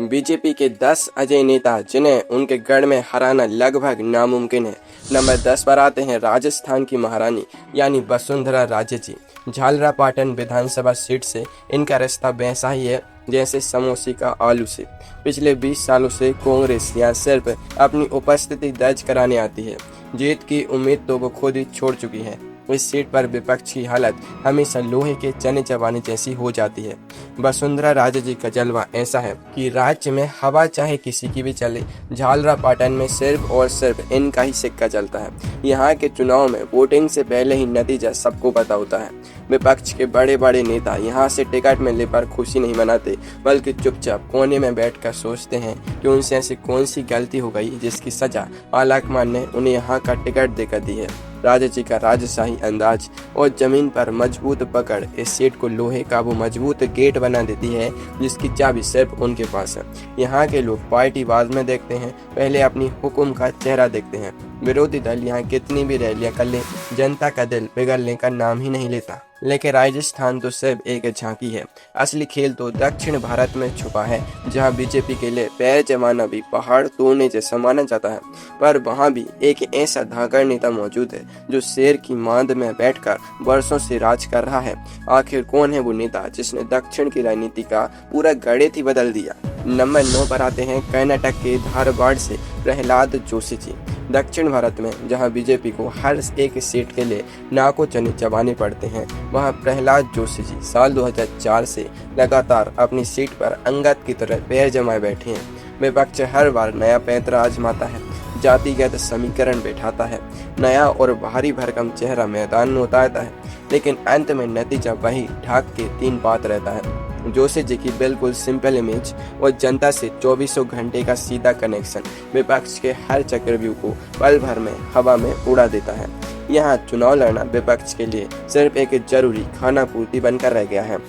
BJP के 10 अजय नेता जिन्हें उनके गढ़ में हराना लगभग नामुमकिन है। नंबर 10 पर आते हैं राजस्थान की महारानी यानी वसुंधरा राजे जी। झालरापाटन विधानसभा सीट से इनका रिश्ता वैसा ही है जैसे समोसे का आलू से। पिछले 20 सालों से कांग्रेस यहाँ सिर्फ अपनी उपस्थिति दर्ज कराने आती है। जीत की उम्मीद तो वो खुद ही छोड़ चुकी है। इस सीट पर विपक्ष की हालत हमेशा लोहे के चने चबाने जैसी हो जाती है। वसुंधरा राजे जी का जलवा ऐसा है कि राज्य में हवा चाहे किसी की भी चले, झालरापाटन में सिर्फ और सिर्फ इनका ही सिक्का चलता है। यहाँ के चुनाव में वोटिंग से पहले ही नतीजा सबको पता होता है। विपक्ष के बड़े बड़े नेता यहाँ से टिकट मिलने पर खुशी नहीं मनाते, बल्कि चुपचाप कोने में बैठकर सोचते हैं कि उनसे ऐसी कौन सी गलती हो गई जिसकी सजा आलाकमान ने उन्हें यहाँ का टिकट देकर दी है। राजे जी का राजशाही अंदाज और जमीन पर मजबूत पकड़ इस सीट को लोहे का वो मजबूत गेट बना देती है जिसकी चाबी सिर्फ उनके पास है। यहाँ के लोग पार्टीवाद में देखते हैं, पहले अपनी हुक्म का चेहरा देखते हैं। विरोधी दल यहाँ कितनी भी रैलियां कर ले, जनता का दिल पिघलने का नाम ही नहीं लेता। लेकिन राजस्थान तो सिर्फ एक झांकी है, असली खेल तो दक्षिण भारत में छुपा है, जहां बीजेपी के लिए पैर जमाना भी पहाड़ तोड़ने जैसा माना जाता है। पर वहां भी एक ऐसा धाकड़ नेता मौजूद है जो शेर की मांद में बैठकर वर्षों से राज कर रहा है। आखिर कौन है वो नेता जिसने दक्षिण की राजनीति का पूरा गणित ही बदल दिया। नंबर 9 पर आते हैं कर्नाटक के धारवाड़ से प्रहलाद जोशी जी। दक्षिण भारत में जहां बीजेपी को हर एक सीट के लिए नाको चने चबाने पड़ते हैं, वहां प्रहलाद जोशी जी साल 2004 से लगातार अपनी सीट पर अंगद की तरह पैर जमाए बैठे हैं। विपक्ष हर बार नया पैंतरा आजमाता है, जातिगत समीकरण बैठाता है, नया और भारी भरकम चेहरा मैदान में उतारता है, लेकिन अंत में नतीजा वही ढाक के 3 बात रहता है। जोशी जी की बिल्कुल सिंपल इमेज और जनता से 2400 घंटे का सीधा कनेक्शन विपक्ष के हर चक्रव्यूह को पल भर में हवा में उड़ा देता है। यहाँ चुनाव लड़ना विपक्ष के लिए सिर्फ एक जरूरी खाना पूर्ति बनकर रह गया है।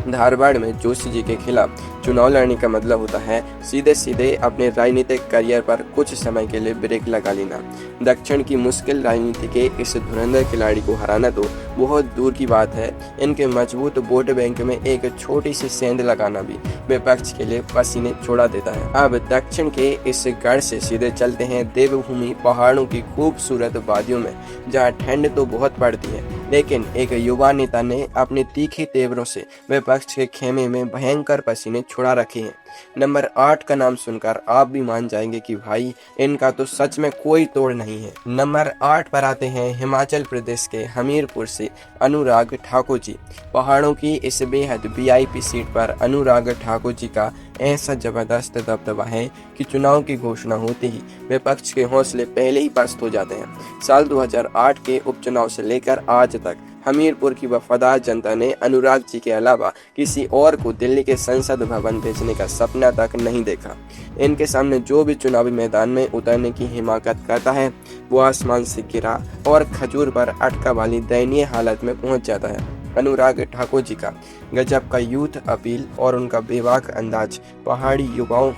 धारवाड़ में जोशी जी के खिलाफ चुनाव लड़ने का मतलब होता है सीधे सीधे अपने राजनीतिक करियर पर कुछ समय के लिए ब्रेक लगा लेना। दक्षिण की मुश्किल राजनीति के इस धुरंधर खिलाड़ी को हराना तो बहुत दूर की बात है, इनके मजबूत वोट बैंक में एक छोटी सी सेंध लगाना भी विपक्ष के लिए पसीने छोड़ा देता है। अब दक्षिण के इस गढ़ से सीधे चलते हैं देवभूमि पहाड़ों की खूबसूरत वादियों में, जहाँ ठंड तो बहुत पड़ती है, लेकिन एक युवा नेता ने अपने तीखे तेवरों से विपक्ष के खेमे में भयंकर पसीने छुड़ा रखे हैं। नंबर 8 का नाम सुनकर आप भी मान जाएंगे कि भाई इनका तो सच में कोई तोड़ नहीं है। नंबर 8 पर आते हैं हिमाचल प्रदेश के हमीरपुर से अनुराग ठाकुर जी। पहाड़ों की इस बेहद वीआईपी सीट पर अनुराग ठाकुर जी का ऐसा जबरदस्त दबदबा है कि चुनाव की घोषणा होते ही विपक्ष के हौसले पहले ही पस्त हो जाते हैं। साल 2008 के उपचुनाव से लेकर आज तक हमीरपुर की वफादार जनता ने अनुराग जी के अलावा किसी और को दिल्ली के संसद भवन भेजने का सपना तक नहीं देखा। इनके सामने जो भी चुनावी मैदान में उतरने की हिमाकत करता है, वो आसमान से गिरा और खजूर पर अटका वाली दयनीय हालत में पहुंच जाता है। अनुराग ठाकुर जी का गजब का यूथ अपील और उनका बेबाक अंदाज पहाड़ी युवाओं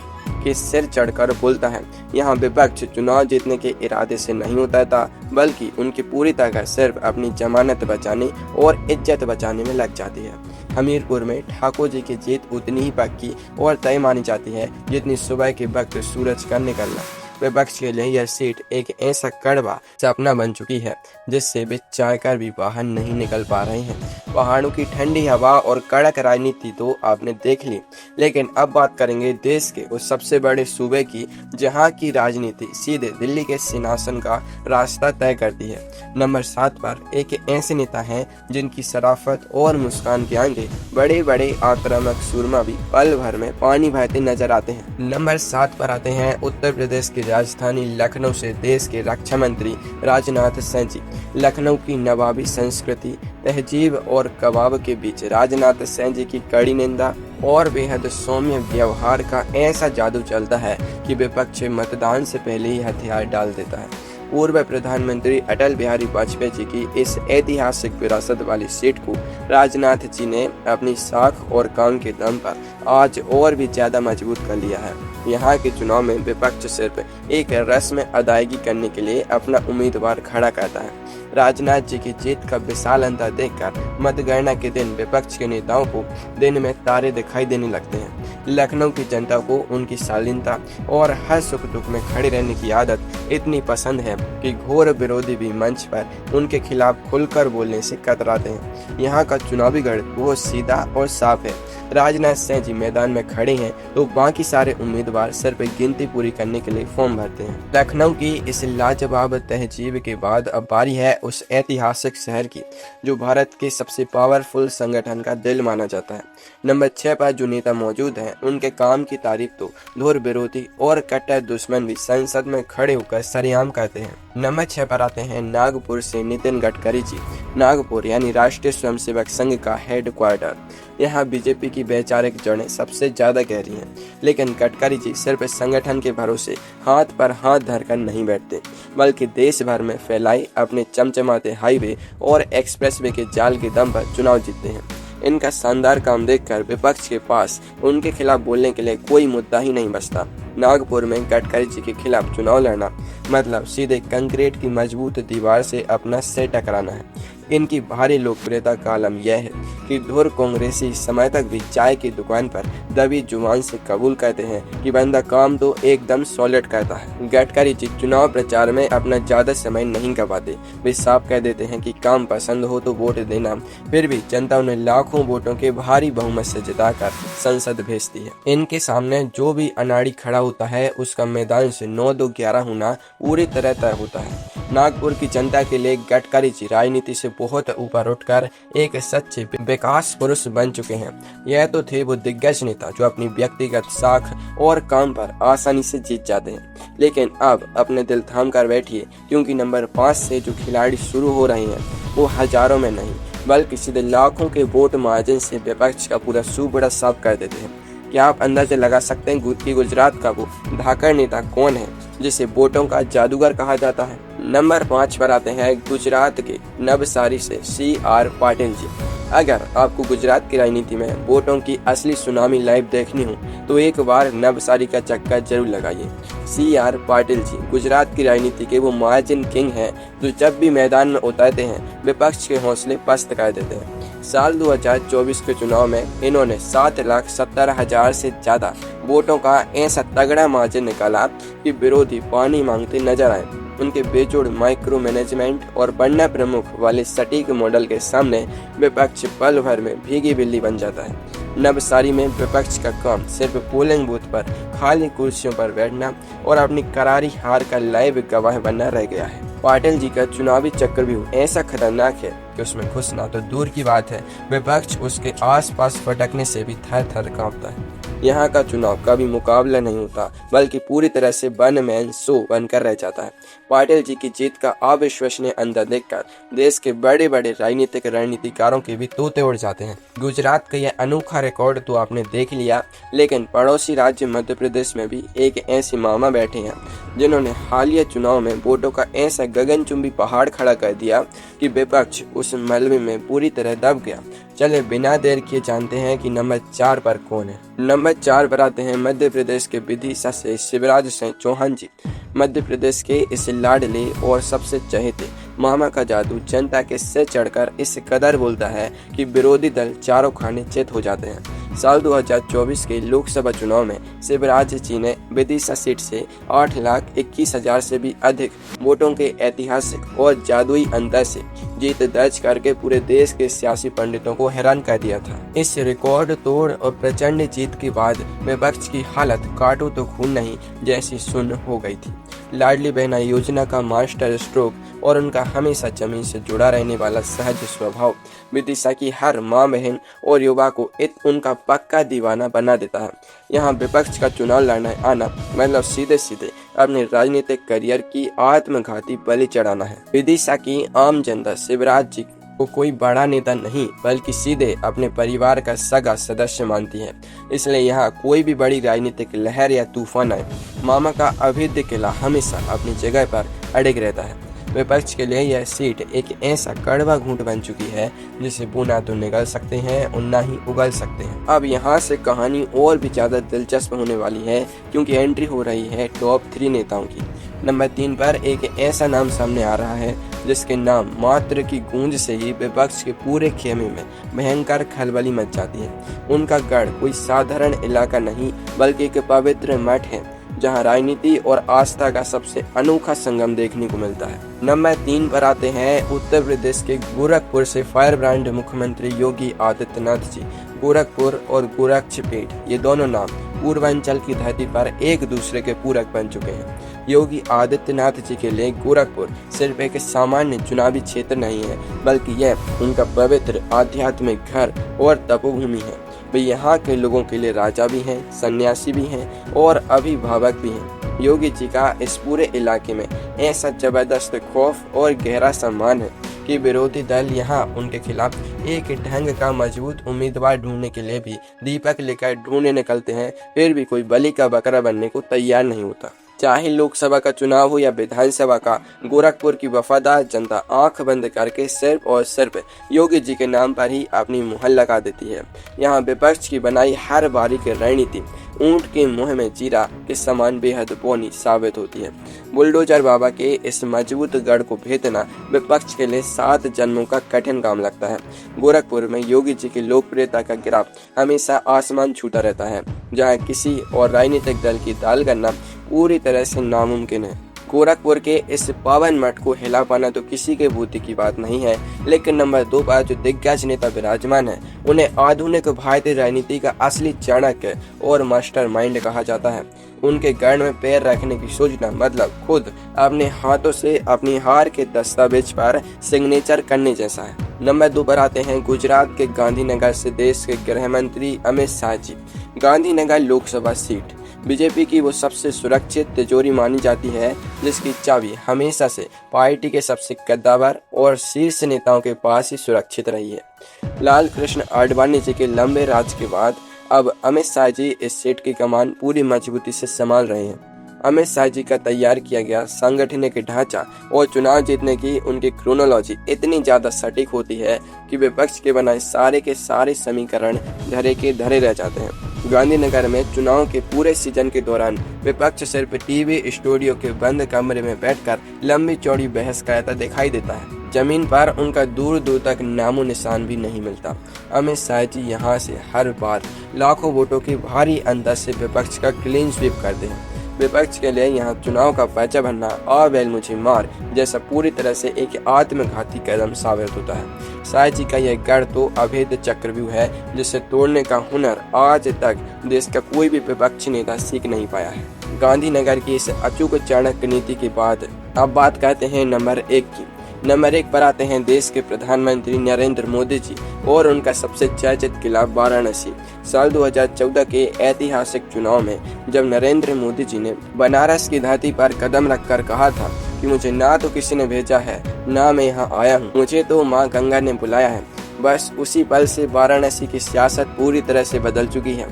के सिर चढ़कर बोलता है। यहाँ विपक्ष चुनाव जीतने के इरादे से नहीं उतरता, बल्कि उनकी पूरी तरह सिर्फ अपनी जमानत बचाने और इज्जत बचाने में लग जाती है। हमीरपुर में ठाकुर जी की जीत उतनी ही पक्की और तय मानी जाती है जितनी सुबह के वक्त सूरज का निकलना। विपक्ष के लिए यह सीट एक ऐसा कड़वा सपना बन चुकी है जिससे वे चाहकर भी बाहर नहीं निकल पा रहे हैं। पहाड़ों की ठंडी हवा और कड़क राजनीति तो आपने देख ली, लेकिन अब बात करेंगे देश के उस सबसे बड़े सूबे की जहां की राजनीति सीधे दिल्ली के सिंहासन का रास्ता तय करती है। नंबर 7 पर एक ऐसे नेता हैं जिनकी शराफत और मुस्कान के आगे बड़े बड़े आक्रामक सूरमा भी पल भर में पानी बहाते नजर आते हैं। नंबर 7 पर आते हैं उत्तर प्रदेश की राजधानी लखनऊ से देश के रक्षा मंत्री राजनाथ सिंह जी। लखनऊ की नवाबी संस्कृति, तहजीब और कबाब के बीच राजनाथ सिंह जी की कड़ी निंदा और बेहद सौम्य व्यवहार का ऐसा जादू चलता है कि विपक्ष मतदान से पहले ही हथियार डाल देता है। पूर्व प्रधानमंत्री अटल बिहारी वाजपेयी जी की इस ऐतिहासिक विरासत वाली सीट को राजनाथ जी ने अपनी साख और काम के दम पर आज और भी ज्यादा मजबूत कर लिया है। यहाँ के चुनाव में विपक्ष सिर्फ एक रस्म अदायगी करने के लिए अपना उम्मीदवार खड़ा करता है। राजनाथ जी की जीत का विशाल अंतर देखकर मतगणना के दिन विपक्ष के नेताओं को दिन में तारे दिखाई देने लगते हैं, लखनऊ की जनता को उनकी शालीनता और हर सुख दुख में खड़े रहने की आदत इतनी पसंद है कि घोर विरोधी भी मंच पर उनके खिलाफ खुलकर बोलने से कतराते हैं। यहाँ का चुनावी गढ़ बहुत सीधा और साफ है। राजनाथ सिंह जी मैदान में खड़े हैं तो बाकी सारे उम्मीदवार सिर्फ गिनती पूरी करने के लिए फॉर्म भरते हैं। लखनऊ की इस लाजवाब तहजीब के बाद अब बारी है उस ऐतिहासिक शहर की जो भारत के सबसे पावरफुल संगठन का दिल माना जाता है। नंबर 6 पर जो नेता मौजूद हैं उनके काम की तारीफ तो घोर विरोधी और कट्टर दुश्मन भी संसद में खड़े होकर सरेआम करते हैं। नंबर 6 पर आते हैं नागपुर से नितिन गडकरी जी। नागपुर यानी राष्ट्रीय स्वयंसेवक संघ का हेडक्वार्टर। यहाँ बीजेपी की वैचारिक जड़ें सबसे ज्यादा गहरी हैं, लेकिन गडकरी जी सिर्फ संगठन के भरोसे हाथ पर हाथ धरकर नहीं बैठते, बल्कि देश भर में फैलाई अपने चमचमाते हाईवे और एक्सप्रेसवे के जाल के दम पर चुनाव जीतते हैं। इनका शानदार काम देखकर विपक्ष के पास उनके खिलाफ बोलने के लिए कोई मुद्दा ही नहीं बचता। नागपुर में गडकरी जी के खिलाफ चुनाव लड़ना मतलब सीधे कंक्रीट की मजबूत दीवार से अपना सिर टकराना है। इनकी भारी लोकप्रियता का आलम यह है कि धुर कांग्रेसी समय तक भी चाय की दुकान पर दबी जुबान से कबूल करते हैं कि बंदा काम तो एकदम सॉलिड करता है। गडकरी जी चुनाव प्रचार में अपना ज्यादा समय नहीं गवाते। वे साफ कह देते हैं कि काम पसंद हो तो वोट देना। फिर भी जनता उन्हें लाखों वोटों के भारी बहुमत से जिताकर संसद भेजती है। इनके सामने जो भी अनाड़ी खड़ा होता है उसका मैदान से 9-2-11 होना पूरी तरह तय होता है। नागपुर की जनता के लिए गडकरी जी राजनीति से बहुत ऊपर उठकर एक सच्चे विकास पुरुष बन चुके हैं। यह तो थे वो दिग्गज नेता जो अपनी व्यक्तिगत साख और काम पर आसानी से जीत जाते हैं। लेकिन अब अपने दिल थाम कर बैठिए, क्योंकि नंबर 5 से जो खिलाड़ी शुरू हो रहे हैं वो हजारों में नहीं बल्कि सीधे लाखों के वोट मार्जिन से विपक्ष का पूरा सूबड़ा साफ कर देते हैं। क्या आप अंदाजा लगा सकते हैं कि गुजरात का वो धाकड़ नेता कौन है जिसे वोटों का जादूगर कहा जाता है? नंबर 5 पर आते हैं गुजरात के नवसारी से CR पाटिल जी। अगर आपको गुजरात की राजनीति में वोटों की असली सुनामी लाइव देखनी हो तो एक बार नवसारी का चक्कर जरूर लगाइए। CR पाटिल जी गुजरात की राजनीति के वो मार्जिन किंग हैं जो जब भी मैदान में उतरते हैं विपक्ष के हौसले पस्त कर देते हैं। साल 2024 के चुनाव में इन्होंने 7,70,000 से ज्यादा वोटों का ऐसा तगड़ा मार्जिन निकाला कि विरोधी पानी मांगते नजर आए। उनके बेजोड़ माइक्रो मैनेजमेंट और बनना प्रमुख वाले सटीक मॉडल के सामने विपक्ष पल भर में भीगी बिल्ली बन जाता है। नवसारी में विपक्ष का काम सिर्फ पोलिंग बूथ पर खाली कुर्सियों पर बैठना और अपनी करारी हार का लाइव गवाह बनना रह गया है। पाटिल जी का चुनावी चक्रव्यूह ऐसा खतरनाक है कि उसमें घुसना तो दूर की बात है, विपक्ष उसके आसपास फटकने से भी थर थर कांपता है। यहाँ का चुनाव कभी मुकाबला नहीं होता बल्कि पूरी तरह से वन मैन शो बनकर रह जाता है। पाटिल जी की जीत का अविश्वसनीय अंदर देखकर देश के बड़े बड़े राजनीतिक रणनीतिकारों के भी तोते उड़ जाते हैं। गुजरात का यह अनोखा रिकॉर्ड तो आपने देख लिया, लेकिन पड़ोसी राज्य मध्य प्रदेश में भी एक ऐसे मामा बैठे हैं जिन्होंने हालिया चुनाव में वोटों का ऐसा गगनचुंबी पहाड़ खड़ा कर दिया कि विपक्ष उस मलबे में पूरी तरह दब गया। चले बिना देर किए जानते हैं कि नंबर 4 पर कौन है। नंबर 4 पर आते हैं मध्य प्रदेश के विदिशा से शिवराज सिंह चौहान जी। मध्य प्रदेश के इस लाडले और सबसे चहेते मामा का जादू जनता के सिर चढ़कर इस कदर बोलता है कि विरोधी दल चारों खाने चित हो जाते हैं। साल 2024 के लोकसभा चुनाव में शिवराज जी ने विदिशा सीट से 8,21,000 से भी अधिक वोटों के ऐतिहासिक और जादुई अंतर से जीत दर्ज करके पूरे देश के सियासी पंडितों को हैरान कर दिया था। इस रिकॉर्ड तोड़ और प्रचंड जीत के बाद विपक्ष की हालत काटो तो खून नहीं जैसी सुन्न हो गई थी। लाडली बहना योजना का मास्टर स्ट्रोक और उनका हमेशा जमीन से जुड़ा रहने वाला सहज स्वभाव विदिशा की हर माँ बहन और युवा को उनका पक्का दीवाना बना देता है। यहाँ विपक्ष का चुनाव लड़ना आना मतलब सीधे सीधे अपने राजनीतिक करियर की आत्मघाती बलि चढ़ाना है। विदिशा की आम जनता शिवराज जी को कोई बड़ा नेता नहीं बल्कि सीधे अपने परिवार का सगा सदस्य मानती है। इसलिए यहाँ कोई भी बड़ी राजनीतिक लहर या तूफान आए, मामा का अभेद्य किला हमेशा अपनी जगह पर अड़िग रहता है। विपक्ष के लिए यह सीट एक ऐसा कड़वा घूंट बन चुकी है जिसे वो ना तो निगल सकते हैं और ना ही उगल सकते हैं। अब यहाँ से कहानी और भी ज्यादा दिलचस्प होने वाली है क्योंकि एंट्री हो रही है टॉप 3 नेताओं की। नंबर 3 पर एक ऐसा नाम सामने आ रहा है जिसके नाम मात्र की गूंज से ही विपक्ष के पूरे खेमे में भयंकर खलबली मच जाती है। उनका गढ़ कोई साधारण इलाका नहीं बल्कि एक पवित्र मठ है जहां राजनीति और आस्था का सबसे अनोखा संगम देखने को मिलता है। नंबर 3 पर आते हैं उत्तर प्रदेश के गोरखपुर से फायर ब्रांड मुख्यमंत्री योगी आदित्यनाथ जी। गोरखपुर और गोरक्षपीठ ये दोनों नाम पूर्वांचल की धरती पर एक दूसरे के पूरक बन चुके हैं। योगी आदित्यनाथ जी के लिए गोरखपुर सिर्फ एक सामान्य चुनावी क्षेत्र नहीं है बल्कि यह उनका पवित्र आध्यात्मिक घर और तपोभूमि है। वे यहाँ के लोगों के लिए राजा भी हैं, सन्यासी भी हैं और अभिभावक भी हैं। योगी जी का इस पूरे इलाके में ऐसा जबरदस्त खौफ और गहरा सम्मान है कि विरोधी दल यहाँ उनके खिलाफ एक ढंग का मजबूत उम्मीदवार ढूंढने के लिए भी दीपक लेकर ढूंढने निकलते हैं, फिर भी कोई बलि का बकरा बनने को तैयार नहीं होता। चाहे लोकसभा का चुनाव हो या विधानसभा का, गोरखपुर की वफादार जनता आंख बंद करके सिर्फ और सिर्फ योगी जी के नाम पर ही अपनी मुहर लगा देती है। यहाँ विपक्ष की बनाई हर बारी की रणनीति ऊंट के मुंह में जीरा के समान बेहद बौनी साबित होती है। बुलडोजर बाबा के इस मजबूत गढ़ को भेदना विपक्ष के लिए 7 जन्मों का कठिन काम लगता है। गोरखपुर में योगी जी की लोकप्रियता का ग्राफ हमेशा आसमान छूता रहता है, जहाँ किसी और राजनीतिक दल की दाल करना पूरी तरह से नामुमकिन है। गोरखपुर के इस पावन मठ को हिला पाना तो किसी के बुद्धि की बात नहीं है, लेकिन नंबर 2 पर जो दिग्गज नेता विराजमान है उन्हें आधुनिक भारतीय राजनीति का असली चाणक्य और मास्टरमाइंड कहा जाता है। उनके गढ़ में पैर रखने की सोचना मतलब खुद अपने हाथों से अपनी हार के दस्तावेज पर सिग्नेचर करने जैसा है। नंबर 2 पर आते हैं गुजरात के गांधीनगर से देश के गृह मंत्री अमित शाह जी। गांधीनगर लोकसभा सीट बीजेपी की वो सबसे सुरक्षित तिजोरी मानी जाती है जिसकी चाबी हमेशा से पार्टी के सबसे कद्दावर और शीर्ष नेताओं के पास ही सुरक्षित रही है। लाल कृष्ण आडवाणी जी के लंबे राज के बाद अब अमित शाह जी इस सीट की कमान पूरी मजबूती से संभाल रहे हैं। अमित शाह जी का तैयार किया गया सांगठनिक ढांचा और चुनाव जीतने की उनकी क्रोनोलॉजी इतनी ज्यादा सटीक होती है कि विपक्ष के बनाए सारे के सारे समीकरण धरे के धरे रह जाते हैं। गांधीनगर में चुनाव के पूरे सीजन के दौरान विपक्ष सिर्फ टीवी स्टूडियो के बंद कमरे में बैठकर लंबी चौड़ी बहस करता दिखाई देता है। जमीन पर उनका दूर दूर तक नामो निशान भी नहीं मिलता। अमित शाह जी यहाँ से हर बार लाखों वोटों की भारी अंतर से विपक्ष का क्लीन स्वीप करते हैं। विपक्ष के लिए यहाँ चुनाव का पर्चा भरना और बैल मुझे मार जैसा पूरी तरह से एक आत्मघाती कदम साबित होता है। शाह जी का यह गढ़ तो अभेद चक्रव्यूह है जिसे तोड़ने का हुनर आज तक देश का कोई भी विपक्षी नेता सीख नहीं पाया है। गांधीनगर की इस अचूक चाणक्य नीति के बाद अब बात करते हैं नंबर 1 की। नंबर 1 पर आते हैं देश के प्रधानमंत्री नरेंद्र मोदी जी और उनका सबसे चर्चित किला वाराणसी। साल 2014 के ऐतिहासिक चुनाव में जब नरेंद्र मोदी जी ने बनारस की धरती पर कदम रखकर कहा था कि मुझे ना तो किसी ने भेजा है ना मैं यहाँ आया हूँ, मुझे तो माँ गंगा ने बुलाया है, बस उसी पल से वाराणसी की सियासत पूरी तरह से बदल चुकी है।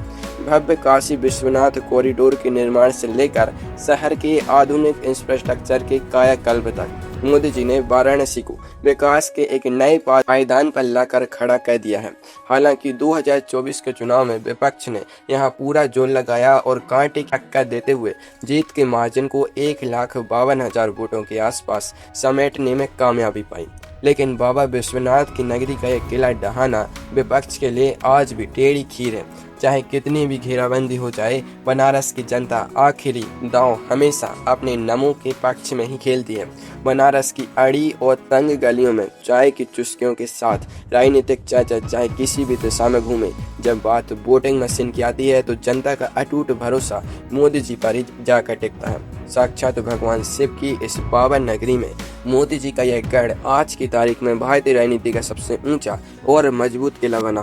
भव्य काशी विश्वनाथ कॉरिडोर के निर्माण से लेकर शहर के आधुनिक इंफ्रास्ट्रक्चर के कायाकल्प तक मोदी जी ने वाराणसी को विकास के एक नए पायदान पर लाकर खड़ा कर दिया है। हालांकि 2024 के चुनाव में विपक्ष ने यहां पूरा जोर लगाया और कांटे की टक्कर देते हुए जीत के मार्जिन को 1,52,000 वोटों के आसपास समेटने में कामयाबी पाई। लेकिन बाबा विश्वनाथ की नगरी का यह किला ढहाना विपक्ष के लिए आज भी टेढ़ी खीर है। चाहे कितनी भी घेराबंदी हो जाए, बनारस की जनता आखिरी दांव हमेशा अपने नमों के पक्ष में ही खेलती है। बनारस की अड़ी और तंग गलियों में चाय की चुस्कियों के साथ राजनीतिक चर्चा चाहे किसी भी दिशा में घूमे, जब बात वोटिंग मशीन की आती है तो जनता का अटूट भरोसा मोदी जी पर ही जाकर टिकता है। साक्षात भगवान शिव की इस पावन नगरी में मोदी जी का यह गढ़ आज की तारीख में भारतीय राजनीति का सबसे ऊंचा और मजबूत किला बना